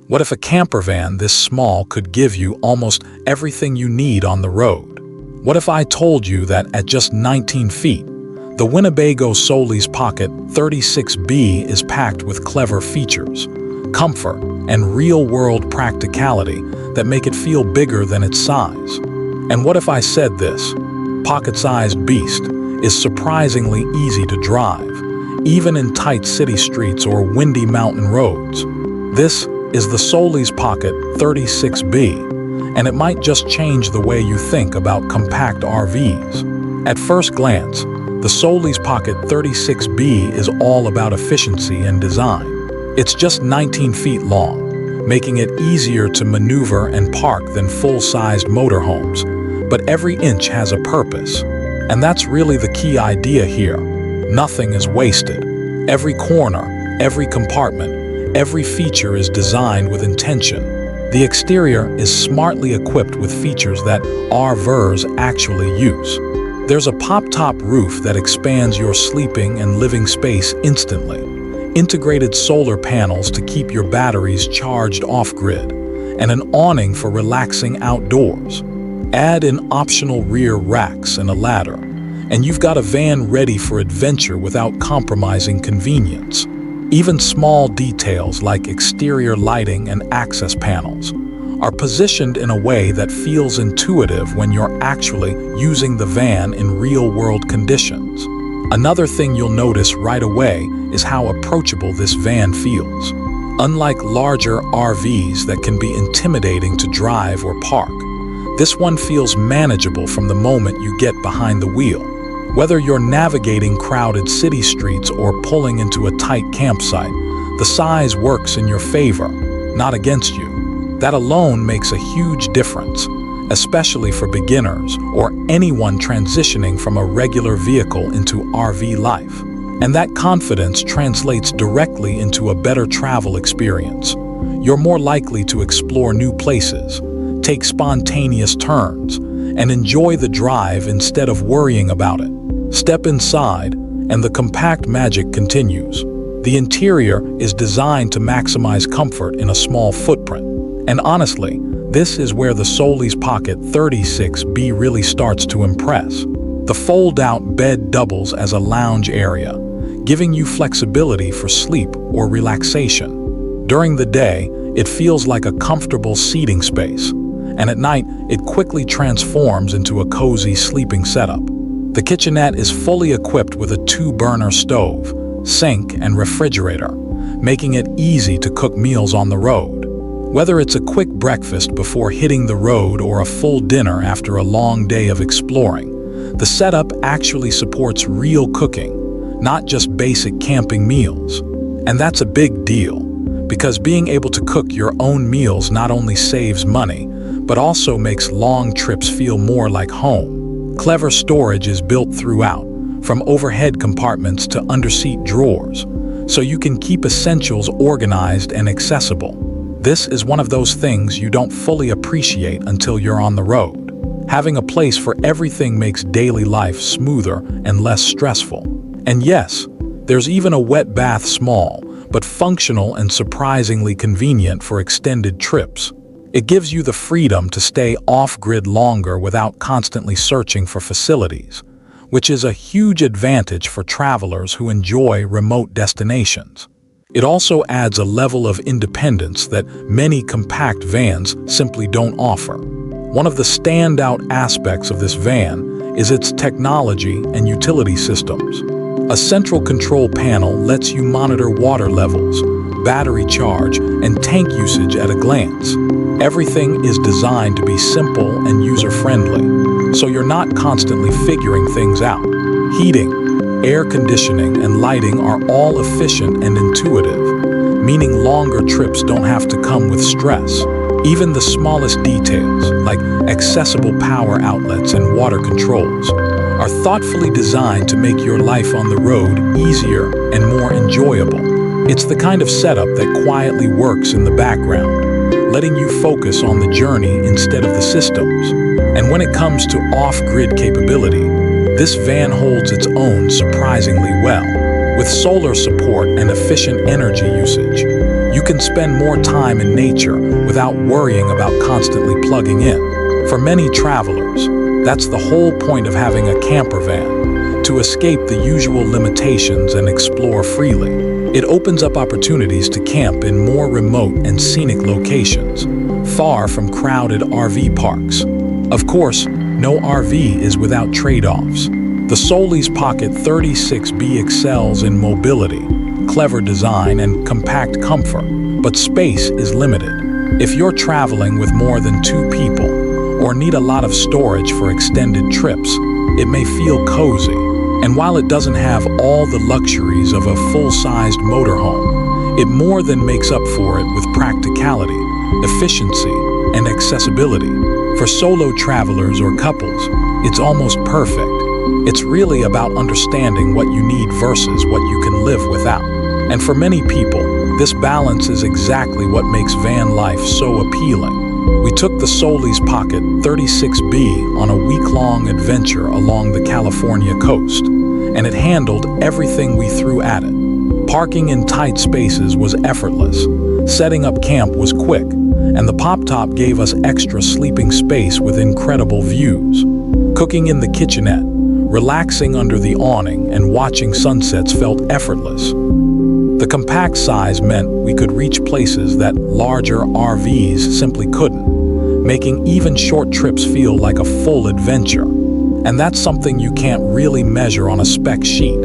What if a camper van this small could give you almost everything you need on the road? What if I told you that at just 19 feet, the Winnebago Solis Pocket 36B is packed with clever features, comfort, and real-world practicality that make it feel bigger than its size? And what if I said this pocket-sized beast is surprisingly easy to drive, even in tight city streets or windy mountain roads? This is the Solis Pocket 36B, and it might just change the way you think about compact RVs. At first glance, the Solis Pocket 36B is all about efficiency and design. It's just 19 feet long, making it easier to maneuver and park than full-sized motorhomes. But every inch has a purpose, and that's really the key idea here. Nothing is wasted. Every corner, every compartment, every feature is designed with intention. The exterior is smartly equipped with features that RVers actually use. There's a pop-top roof that expands your sleeping and living space instantly, integrated solar panels to keep your batteries charged off-grid, and an awning for relaxing outdoors. Add in optional rear racks and a ladder, and you've got a van ready for adventure without compromising convenience. Even small details like exterior lighting and access panels are positioned in a way that feels intuitive when you're actually using the van in real-world conditions. Another thing you'll notice right away is how approachable this van feels. Unlike larger RVs that can be intimidating to drive or park, this one feels manageable from the moment you get behind the wheel. Whether you're navigating crowded city streets or pulling into a tight campsite, the size works in your favor, not against you. That alone makes a huge difference, especially for beginners or anyone transitioning from a regular vehicle into RV life. And that confidence translates directly into a better travel experience. You're more likely to explore new places, take spontaneous turns, and enjoy the drive instead of worrying about it. Step inside, and the compact magic continues. The interior is designed to maximize comfort in a small footprint. And honestly, this is where the Solis Pocket 36B really starts to impress. The fold-out bed doubles as a lounge area, giving you flexibility for sleep or relaxation. During the day, it feels like a comfortable seating space, and at night, it quickly transforms into a cozy sleeping setup. The kitchenette is fully equipped with a 2-burner stove, sink, and refrigerator, making it easy to cook meals on the road. Whether it's a quick breakfast before hitting the road or a full dinner after a long day of exploring, the setup actually supports real cooking, not just basic camping meals. And that's a big deal, because being able to cook your own meals not only saves money, but also makes long trips feel more like home. Clever storage is built throughout, from overhead compartments to underseat drawers, so you can keep essentials organized and accessible. This is one of those things you don't fully appreciate until you're on the road. Having a place for everything makes daily life smoother and less stressful. And yes, there's even a wet bath, small, but functional and surprisingly convenient for extended trips. It gives you the freedom to stay off-grid longer without constantly searching for facilities, which is a huge advantage for travelers who enjoy remote destinations. It also adds a level of independence that many compact vans simply don't offer. One of the standout aspects of this van is its technology and utility systems. A central control panel lets you monitor water levels, battery charge, and tank usage at a glance. Everything is designed to be simple and user-friendly, so you're not constantly figuring things out. Heating, air conditioning, and lighting are all efficient and intuitive, meaning longer trips don't have to come with stress. Even the smallest details, like accessible power outlets and water controls, are thoughtfully designed to make your life on the road easier and more enjoyable. It's the kind of setup that quietly works in the background, letting you focus on the journey instead of the systems. And when it comes to off-grid capability, this van holds its own surprisingly well. With solar support and efficient energy usage, You can spend more time in nature without worrying about constantly plugging in. For many travelers, that's the whole point of having a camper van, to escape the usual limitations and explore freely. It opens up opportunities to camp in more remote and scenic locations, far from crowded RV parks. Of course, no RV is without trade-offs. The Solis Pocket 36B excels in mobility, clever design, and compact comfort, but space is limited. If you're traveling with more than 2 people or need a lot of storage for extended trips, it may feel cozy. And while it doesn't have all the luxuries of a full-sized motorhome, it more than makes up for it with practicality, efficiency, and accessibility. For solo travelers or couples, it's almost perfect. It's really about understanding what you need versus what you can live without. And for many people, this balance is exactly what makes van life so appealing. We took the Solis Pocket 36B on a week-long adventure along the California coast, and it handled everything we threw at it. Parking in tight spaces was effortless, setting up camp was quick, and the pop-top gave us extra sleeping space with incredible views. Cooking in the kitchenette, relaxing under the awning, and watching sunsets felt effortless. The compact size meant we could reach places that larger RVs simply couldn't, making even short trips feel like a full adventure. And that's something you can't really measure on a spec sheet.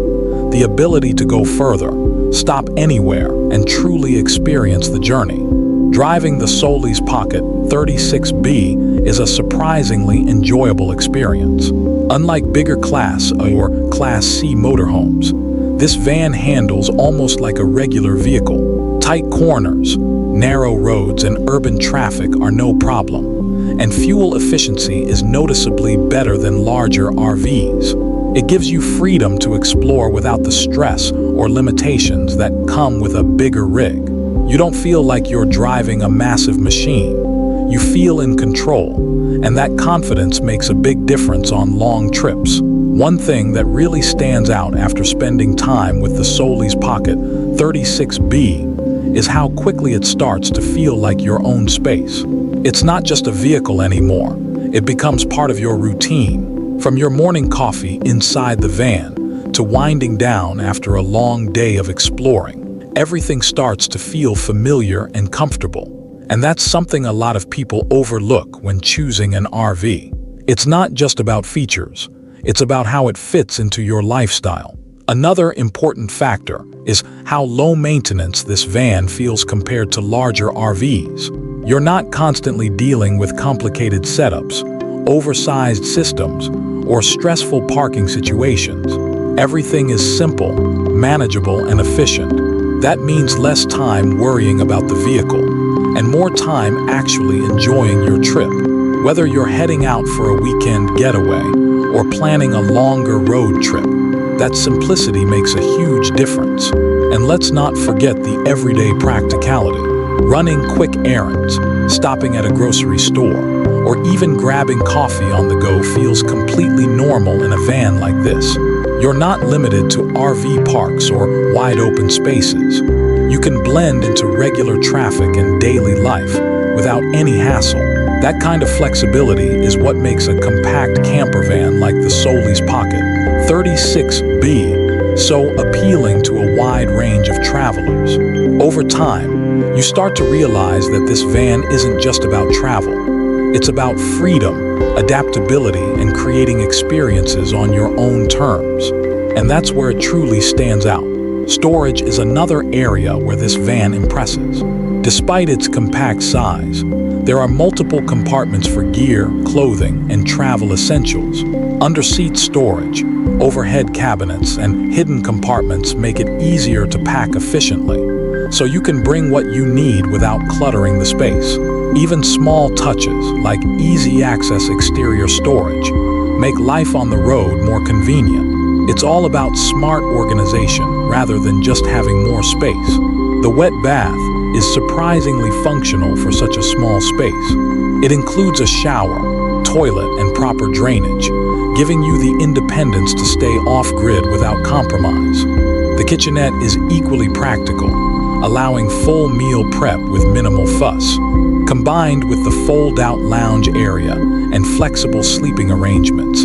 The ability to go further, stop anywhere, and truly experience the journey. Driving the Solis Pocket 36B is a surprisingly enjoyable experience. Unlike bigger Class A or Class C motorhomes, this van handles almost like a regular vehicle. Tight corners, narrow roads, and urban traffic are no problem, and fuel efficiency is noticeably better than larger RVs. It gives you freedom to explore without the stress or limitations that come with a bigger rig. You don't feel like you're driving a massive machine. You feel in control, and that confidence makes a big difference on long trips. One thing that really stands out after spending time with the Solis Pocket 36B is how quickly it starts to feel like your own space. It's not just a vehicle anymore. It becomes part of your routine. From your morning coffee inside the van to winding down after a long day of exploring, everything starts to feel familiar and comfortable. And that's something a lot of people overlook when choosing an RV. It's not just about features. It's about how it fits into your lifestyle. Another important factor is how low maintenance this van feels compared to larger RVs. You're not constantly dealing with complicated setups, oversized systems, or stressful parking situations. Everything is simple, manageable, and efficient. That means less time worrying about the vehicle and more time actually enjoying your trip. Whether you're heading out for a weekend getaway or planning a longer road trip, that simplicity makes a huge difference. And let's not forget the everyday practicality. Running quick errands, stopping at a grocery store, or even grabbing coffee on the go feels completely normal in a van like this. You're not limited to RV parks or wide-open spaces. You can blend into regular traffic and daily life without any hassle. That kind of flexibility is what makes a compact camper van like the Solis Pocket 36B so appealing to a wide range of travelers. Over time, you start to realize that this van isn't just about travel. It's about freedom, adaptability, and creating experiences on your own terms. And that's where it truly stands out. Storage is another area where this van impresses. Despite its compact size, there are multiple compartments for gear, clothing, and travel essentials. Under-seat storage, overhead cabinets, and hidden compartments make it easier to pack efficiently, so you can bring what you need without cluttering the space. Even small touches, like easy-access exterior storage, make life on the road more convenient. It's all about smart organization rather than just having more space. The wet bath is surprisingly functional for such a small space. It includes a shower, toilet, and proper drainage, giving you the independence to stay off-grid without compromise. The kitchenette is equally practical. allowing full meal prep with minimal fuss. Combined with the fold-out lounge area and flexible sleeping arrangements,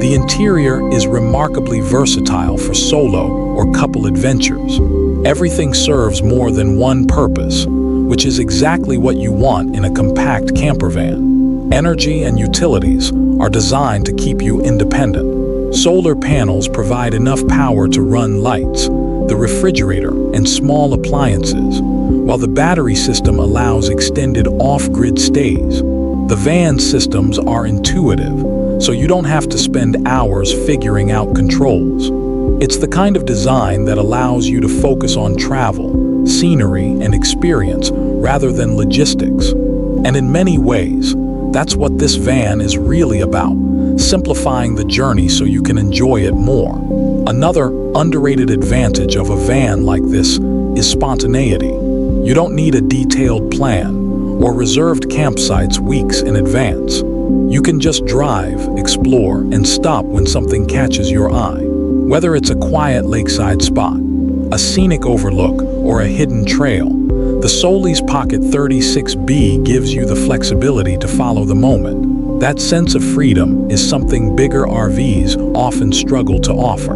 the interior is remarkably versatile for solo or couple adventures. Everything serves more than one purpose, which is exactly what you want in a compact campervan. Energy and utilities are designed to keep you independent. Solar panels provide enough power to run lights, the refrigerator, and small appliances, while the battery system allows extended off-grid stays. The van systems are intuitive, so you don't have to spend hours figuring out controls. It's the kind of design that allows you to focus on travel, scenery, and experience rather than logistics. And in many ways, that's what this van is really about, simplifying the journey so you can enjoy it more. Another underrated advantage of a van like this is spontaneity. You don't need a detailed plan or reserved campsites weeks in advance. You can just drive, explore, and stop when something catches your eye. Whether it's a quiet lakeside spot, a scenic overlook, or a hidden trail, the Solis Pocket 36B gives you the flexibility to follow the moment. That sense of freedom is something bigger RVs often struggle to offer.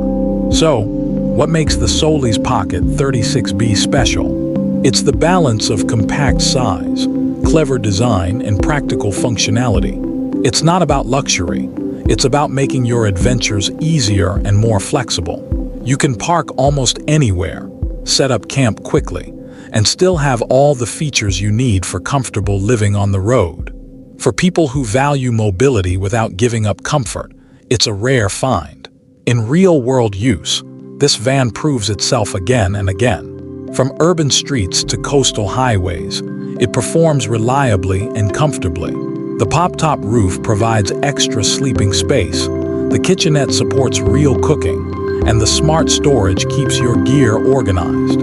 So, what makes the Solis Pocket 36B special? It's the balance of compact size, clever design, and practical functionality. It's not about luxury. It's about making your adventures easier and more flexible. You can park almost anywhere, set up camp quickly, and still have all the features you need for comfortable living on the road. For people who value mobility without giving up comfort, it's a rare find. In real-world use, this van proves itself again and again. From urban streets to coastal highways, it performs reliably and comfortably. The pop-top roof provides extra sleeping space, the kitchenette supports real cooking, and the smart storage keeps your gear organized.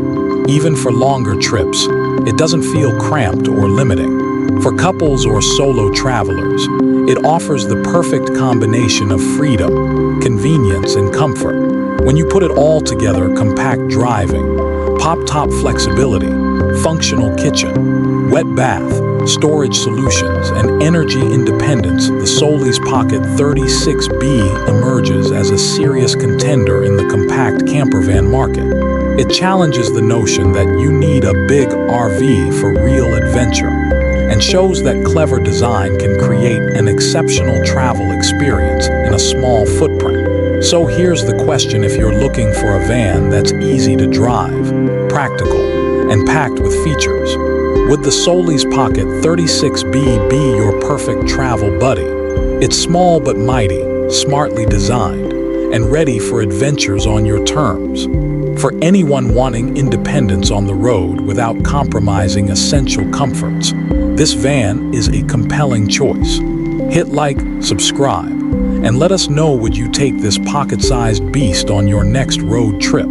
Even for longer trips, it doesn't feel cramped or limiting. For couples or solo travelers, it offers the perfect combination of freedom, convenience, and comfort. When you put it all together, compact driving, pop-top flexibility, functional kitchen, wet bath, storage solutions, and energy independence, the Solis Pocket 36B emerges as a serious contender in the compact campervan market. It challenges the notion that you need a big RV for real adventure, and shows that clever design can create an exceptional travel experience in a small footprint. So here's the question: if you're looking for a van that's easy to drive, practical, and packed with features, would the Solis Pocket 36B be your perfect travel buddy? It's small but mighty, smartly designed, and ready for adventures on your terms. For anyone wanting independence on the road without compromising essential comforts, this van is a compelling choice. Hit like, subscribe, and let us know, would you take this pocket-sized beast on your next road trip?